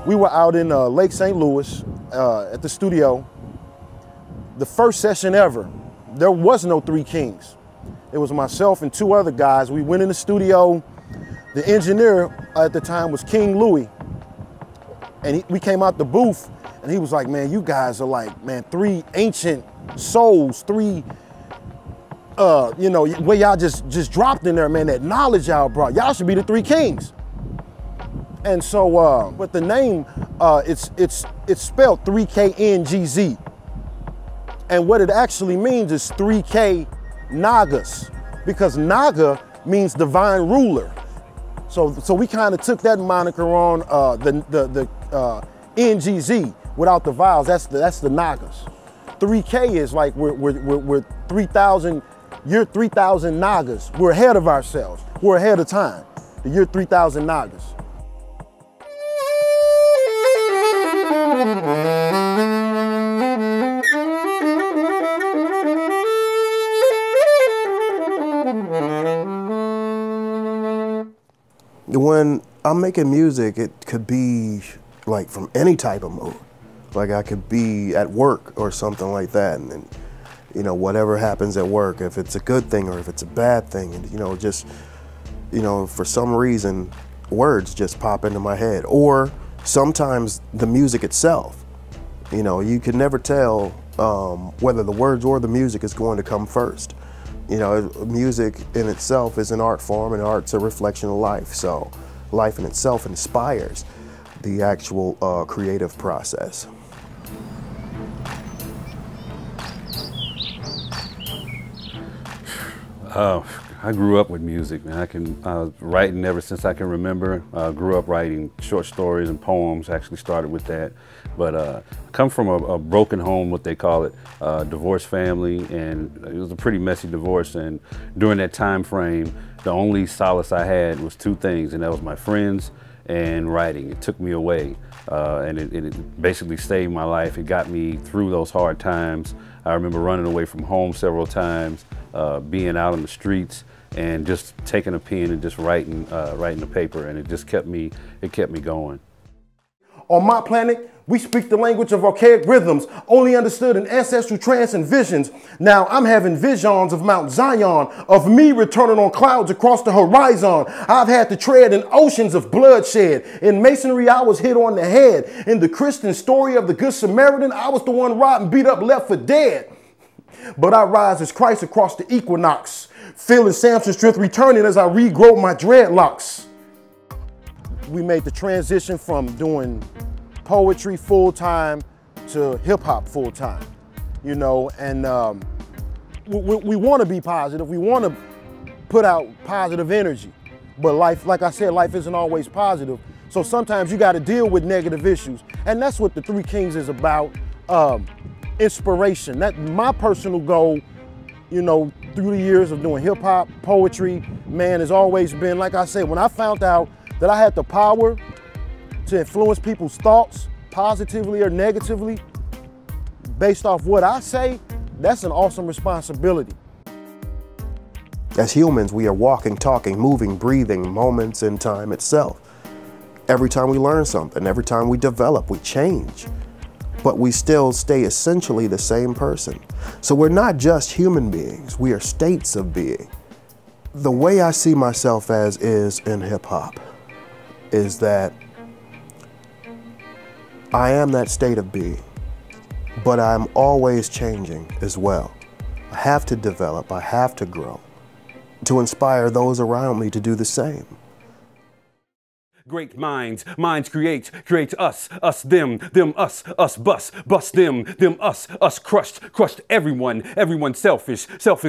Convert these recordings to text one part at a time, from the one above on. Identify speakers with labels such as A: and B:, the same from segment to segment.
A: We were out in Lake St. Louis at the studio. The first session ever, there was no Three Kings. It was myself and two other guys. We went in the studio. The engineer at the time was King Louis. And we came out the booth and he was like, man, you guys are like, man, three ancient souls, three, you know, where y'all just dropped in there, man, that knowledge y'all brought. Y'all should be the Three Kings. And so, but the name, it's spelled 3KNGZ. And what it actually means is 3K Nagas, because Naga means divine ruler. So we kind of took that moniker on the NGZ without the vowels. That's the Nagas. 3K is like we're 3,000. You're 3,000 Nagas. We're ahead of ourselves. We're ahead of time. You're 3,000 Nagas.
B: When I'm making music, it could be like from any type of mood. Like I could be at work or something like that, and you know, whatever happens at work, if it's a good thing or if it's a bad thing, and you know, just, you know, for some reason, words just pop into my head. Or sometimes the music itself. You know, you can never tell whether the words or the music is going to come first. You know, music in itself is an art form, and art's a reflection of life. So life in itself inspires the actual creative process.
C: I grew up with music, man. I was writing ever since I can remember. Grew up writing short stories and poems. Actually started with that. But I come from a broken home, what they call it, divorced family, and it was a pretty messy divorce. And during that time frame, the only solace I had was two things, and that was my friends and writing. It took me away, and it basically saved my life. It got me through those hard times. I remember running away from home several times, being out on the streets, and just taking a pen and just writing the paper, and it just kept me going.
A: On my planet, we speak the language of archaic rhythms, only understood in ancestral trance and visions. Now I'm having visions of Mount Zion, of me returning on clouds across the horizon. I've had to tread in oceans of bloodshed. In masonry, I was hit on the head. In the Christian story of the Good Samaritan, I was the one robbed and beat up, left for dead. But I rise as Christ across the equinox, feeling Samson's strength returning as I regrow my dreadlocks. We made the transition from doing poetry full-time to hip-hop full-time, you know, and we want to be positive. We want to put out positive energy, but life, like I said, life isn't always positive. So sometimes you got to deal with negative issues, and that's what the Three Kings is about. Inspiration. That's my personal goal, you know, through the years of doing hip-hop, poetry, man, has always been, like I said, when I found out that I had the power to influence people's thoughts positively or negatively based off what I say, that's an awesome responsibility.
B: As humans, we are walking, talking, moving, breathing moments in time itself. Every time we learn something, every time we develop, we change. But we still stay essentially the same person. So we're not just human beings, we are states of being. The way I see myself as is in hip hop is that I am that state of being, but I'm always changing as well. I have to develop, I have to grow to inspire those around me to do the same.
C: Great minds create us, them, us, bust, them, us, crushed, everyone selfish,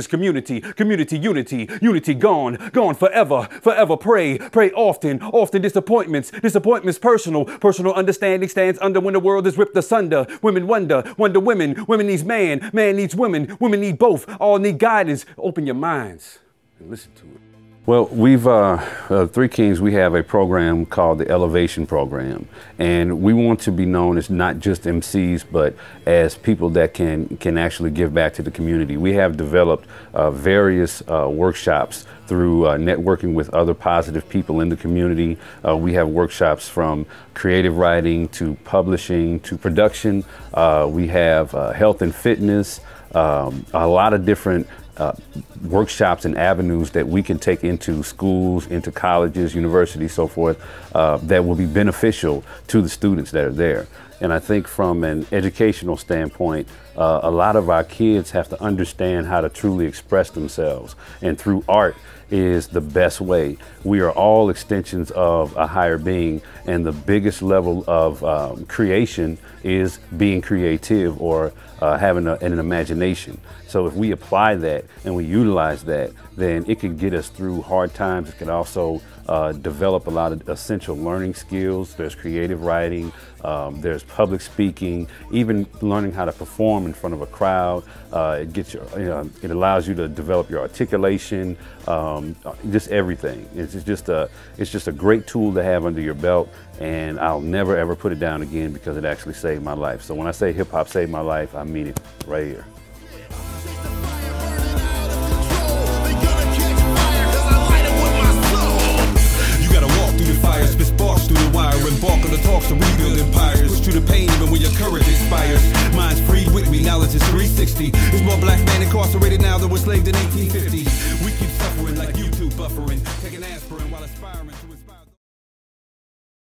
C: community, unity, gone forever, pray often, disappointments, personal understanding stands under when the world is ripped asunder, women wonder women needs man needs women need both, all need guidance, open your minds and listen to it. Well, we've, Three Kings, we have a program called the Elevation Program. And we want to be known as not just MCs, but as people that can actually give back to the community. We have developed various workshops through networking with other positive people in the community. We have workshops from creative writing to publishing to production. We have health and fitness, a lot of different workshops and avenues that we can take into schools, into colleges, universities, so forth, that will be beneficial to the students that are there. And I think from an educational standpoint, a lot of our kids have to understand how to truly express themselves. And through art is the best way. We are all extensions of a higher being, and the biggest level of creation is being creative or having an imagination. So if we apply that and we utilize that, then it can get us through hard times. It can also develop a lot of essential learning skills. There's creative writing, there's public speaking, even learning how to perform in front of a crowd. It gets you, it allows you to develop your articulation, just everything. It's just a great tool to have under your belt, and I'll never ever put it down again because it actually saved my life. So when I say hip hop saved my life, I mean it right here.
D: Spit sparks through the wire, embark on the talks to rebuild empires. Push through the pain even when your courage expires. Mind's free with me, knowledge is 360. There's more black men incarcerated now than was slaved in 1850.